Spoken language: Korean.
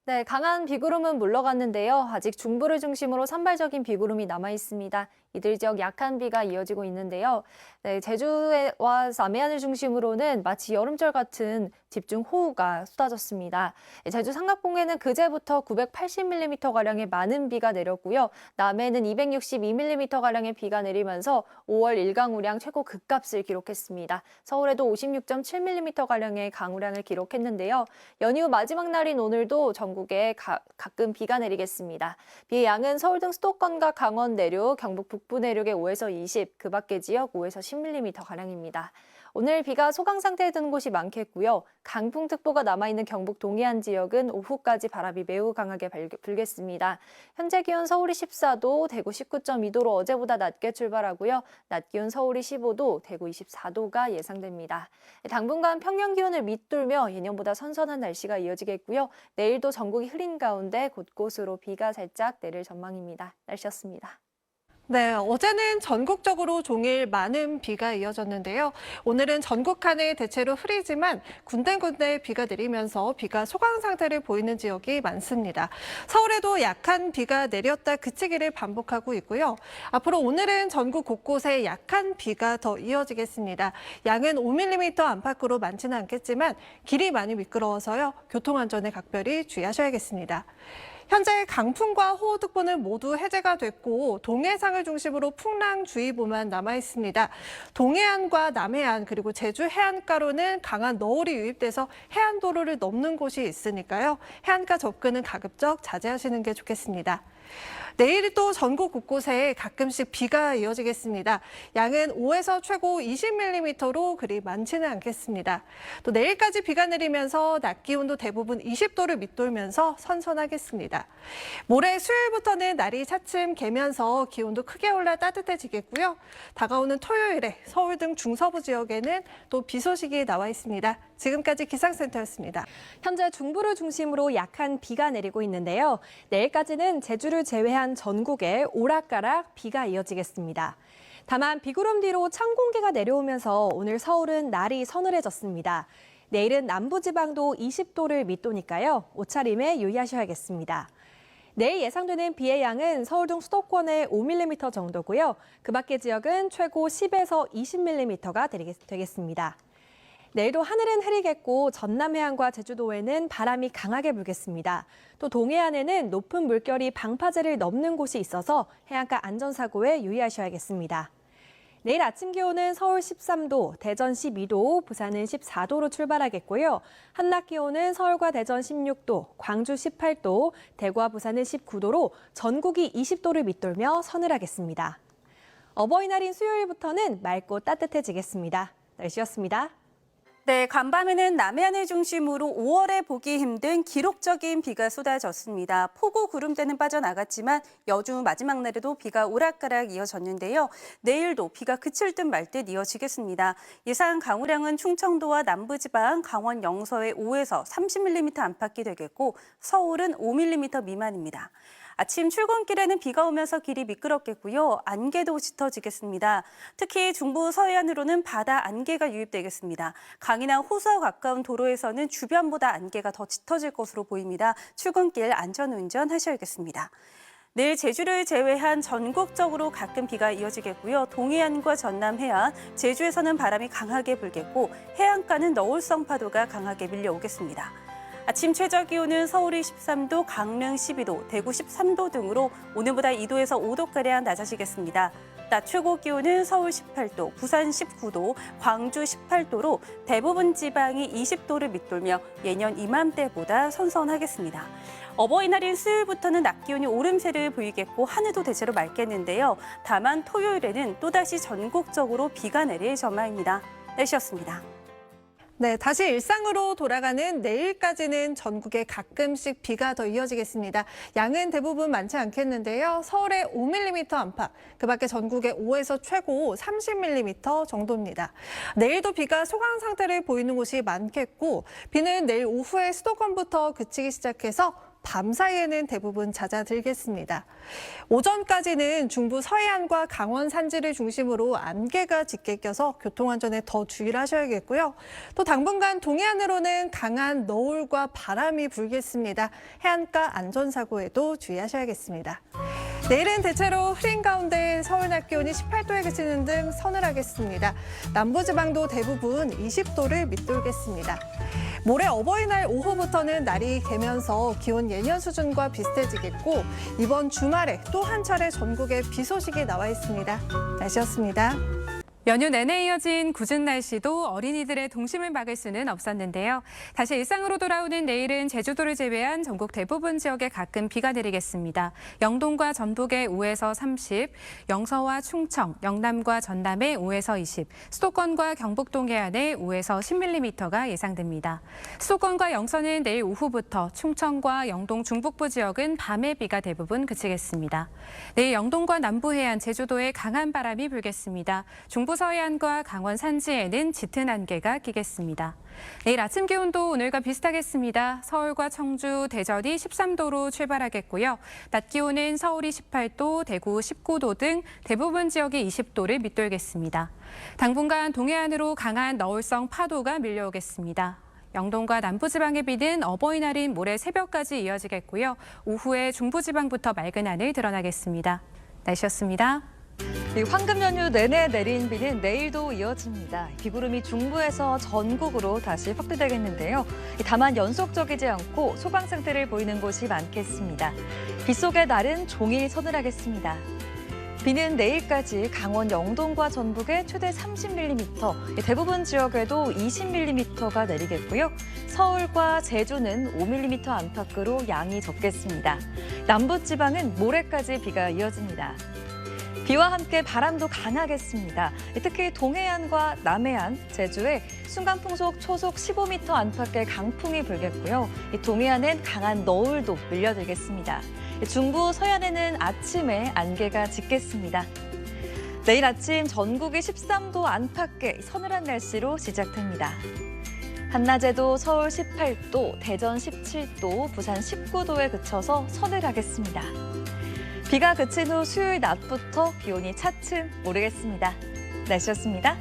네, 강한 비구름은 물러갔는데요. 아직 중부를 중심으로 산발적인 비구름이 남아 있습니다. 이들 지역 약한 비가 이어지고 있는데요. 네, 제주와 남해안을 중심으로는 마치 여름철 같은 집중 호우가 쏟아졌습니다. 제주 삼각봉에는 그제부터 980mm가량의 많은 비가 내렸고요. 남해는 262mm가량의 비가 내리면서 5월 일강우량 최고 급값을 기록했습니다. 서울에도 56.7mm가량의 강우량을 기록했는데요. 연휴 마지막 날인 오늘도 전국에 가끔 비가 내리겠습니다. 비의 양은 서울 등 수도권과 강원 내륙, 경북 북부 내륙에 5에서 20, 그 밖의 지역 5에서 10mm가량입니다. 오늘 비가 소강 상태에 드는 곳이 많겠고요. 강풍특보가 남아있는 경북 동해안 지역은 오후까지 바람이 매우 강하게 불겠습니다. 현재 기온 서울이 14도, 대구 19.2도로 어제보다 낮게 출발하고요. 낮 기온 서울이 15도, 대구 24도가 예상됩니다. 당분간 평년 기온을 밑돌며 예년보다 선선한 날씨가 이어지겠고요. 내일도 전국이 흐린 가운데 곳곳으로 비가 살짝 내릴 전망입니다. 날씨였습니다. 네, 어제는 전국적으로 종일 많은 비가 이어졌는데요. 오늘은 전국 하늘 대체로 흐리지만 군데군데 비가 내리면서 비가 소강 상태를 보이는 지역이 많습니다. 서울에도 약한 비가 내렸다 그치기를 반복하고 있고요. 앞으로 오늘은 전국 곳곳에 약한 비가 더 이어지겠습니다. 양은 5mm 안팎으로 많지는 않겠지만 길이 많이 미끄러워서요. 교통안전에 각별히 주의하셔야겠습니다. 현재 강풍과 호우특보는 모두 해제가 됐고 동해상을 중심으로 풍랑주의보만 남아 있습니다. 동해안과 남해안 그리고 제주 해안가로는 강한 너울이 유입돼서 해안도로를 넘는 곳이 있으니까요. 해안가 접근은 가급적 자제하시는 게 좋겠습니다. 내일도 전국 곳곳에 가끔씩 비가 이어지겠습니다. 양은 5에서 최고 20mm로 그리 많지는 않겠습니다. 또 내일까지 비가 내리면서 낮 기온도 대부분 20도를 밑돌면서 선선하겠습니다. 모레 수요일부터는 날이 차츰 개면서 기온도 크게 올라 따뜻해지겠고요. 다가오는 토요일에 서울 등 중서부 지역에는 또 비 소식이 나와 있습니다. 지금까지 기상센터였습니다. 현재 중부를 중심으로 약한 비가 내리고 있는데요. 내일까지는 제주를 제외한 전국에 오락가락 비가 이어지겠습니다. 다만 비구름 뒤로 찬 공기가 내려오면서 오늘 서울은 날이 서늘해졌습니다. 내일은 남부지방도 20도를 밑도니까요. 옷차림에 유의하셔야겠습니다. 내일 예상되는 비의 양은 서울 등 수도권에 5mm 정도고요. 그 밖의 지역은 최고 10에서 20mm가 되겠습니다. 내일도 하늘은 흐리겠고 전남 해안과 제주도에는 바람이 강하게 불겠습니다. 또 동해안에는 높은 물결이 방파제를 넘는 곳이 있어서 해안가 안전사고에 유의하셔야겠습니다. 내일 아침 기온은 서울 13도, 대전 12도, 부산은 14도로 출발하겠고요. 한낮 기온은 서울과 대전 16도, 광주 18도, 대구와 부산은 19도로 전국이 20도를 밑돌며 서늘하겠습니다. 어버이날인 수요일부터는 맑고 따뜻해지겠습니다. 날씨였습니다. 네, 간밤에는 남해안을 중심으로 5월에 보기 힘든 기록적인 비가 쏟아졌습니다. 폭우 구름대는 빠져나갔지만 여주 마지막 날에도 비가 오락가락 이어졌는데요. 내일도 비가 그칠 듯 말 듯 이어지겠습니다. 예상 강우량은 충청도와 남부지방, 강원 영서에 5에서 30mm 안팎이 되겠고 서울은 5mm 미만입니다. 아침 출근길에는 비가 오면서 길이 미끄럽겠고요. 안개도 짙어지겠습니다. 특히 중부 서해안으로는 바다 안개가 유입되겠습니다. 강이나 호수와 가까운 도로에서는 주변보다 안개가 더 짙어질 것으로 보입니다. 출근길 안전운전 하셔야겠습니다. 내일 제주를 제외한 전국적으로 가끔 비가 이어지겠고요. 동해안과 전남 해안, 제주에서는 바람이 강하게 불겠고 해안가는 너울성 파도가 강하게 밀려오겠습니다. 아침 최저 기온은 서울이 13도, 강릉 12도, 대구 13도 등으로 오늘보다 2도에서 5도가량 낮아지겠습니다. 낮 최고 기온은 서울 18도, 부산 19도, 광주 18도로 대부분 지방이 20도를 밑돌며 예년 이맘때보다 선선하겠습니다. 어버이날인 수요일부터는 낮 기온이 오름세를 보이겠고 하늘도 대체로 맑겠는데요. 다만 토요일에는 또다시 전국적으로 비가 내릴 전망입니다. 날씨였습니다. 네, 다시 일상으로 돌아가는 내일까지는 전국에 가끔씩 비가 더 이어지겠습니다. 양은 대부분 많지 않겠는데요. 서울에 5mm 안팎, 그 밖에 전국에 5에서 최고 30mm 정도입니다. 내일도 비가 소강 상태를 보이는 곳이 많겠고 비는 내일 오후에 수도권부터 그치기 시작해서 밤 사이에는 대부분 잦아들겠습니다. 오전까지는 중부 서해안과 강원 산지를 중심으로 안개가 짙게 껴서 교통안전에 더 주의를 하셔야겠고요. 또 당분간 동해안으로는 강한 너울과 바람이 불겠습니다. 해안가 안전사고에도 주의하셔야겠습니다. 내일은 대체로 흐린 가운데 서울 낮 기온이 18도에 그치는 등 서늘하겠습니다. 남부지방도 대부분 20도를 밑돌겠습니다. 모레 어버이날 오후부터는 날이 개면서 기온 예년 수준과 비슷해지겠고 이번 주말에 또 한 차례 전국에 비 소식이 나와 있습니다. 날씨였습니다. 연휴 내내 이어진 궂은 날씨도 어린이들의 동심을 막을 수는 없었는데요. 다시 일상으로 돌아오는 내일은 제주도를 제외한 전국 대부분 지역에 가끔 비가 내리겠습니다. 영동과 전북에 5에서 30, 영서와 충청, 영남과 전남에 5에서 20, 수도권과 경북 동해안에 5에서 10mm가 예상됩니다. 수도권과 영서는 내일 오후부터, 충청과 영동 중북부 지역은 밤에 비가 대부분 그치겠습니다. 내일 영동과 남부 해안, 제주도에 강한 바람이 불겠습니다. 중부 서해안과 강원 산지에는 짙은 안개가 끼겠습니다. 내일 아침 기온도 오늘과 비슷하겠습니다. 서울과 청주, 대전이 13도로 출발하겠고요. 낮 기온은 서울이 18도, 대구 19도 등 대부분 지역이 20도를 밑돌겠습니다. 당분간 동해안으로 강한 너울성 파도가 밀려오겠습니다. 영동과 남부지방의 비는 어버이날인 모레 새벽까지 이어지겠고요. 오후에 중부지방부터 맑은 하늘 드러나겠습니다. 날씨였습니다. 황금 연휴 내내 내린 비는 내일도 이어집니다. 비구름이 중부에서 전국으로 다시 확대되겠는데요. 다만 연속적이지 않고 소강 상태를 보이는 곳이 많겠습니다. 비 속의 날은 종일 서늘하겠습니다. 비는 내일까지 강원 영동과 전북에 최대 30mm, 대부분 지역에도 20mm가 내리겠고요. 서울과 제주는 5mm 안팎으로 양이 적겠습니다. 남부지방은 모레까지 비가 이어집니다. 비와 함께 바람도 강하겠습니다. 특히 동해안과 남해안, 제주에 순간풍속 초속 15m 안팎의 강풍이 불겠고요. 동해안은 강한 너울도 밀려들겠습니다. 중부 서해안에는 아침에 안개가 짙겠습니다. 내일 아침 전국이 13도 안팎의 서늘한 날씨로 시작됩니다. 한낮에도 서울 18도, 대전 17도, 부산 19도에 그쳐서 서늘하겠습니다. 비가 그친 후 수요일 낮부터 기온이 차츰 오르겠습니다. 날씨였습니다.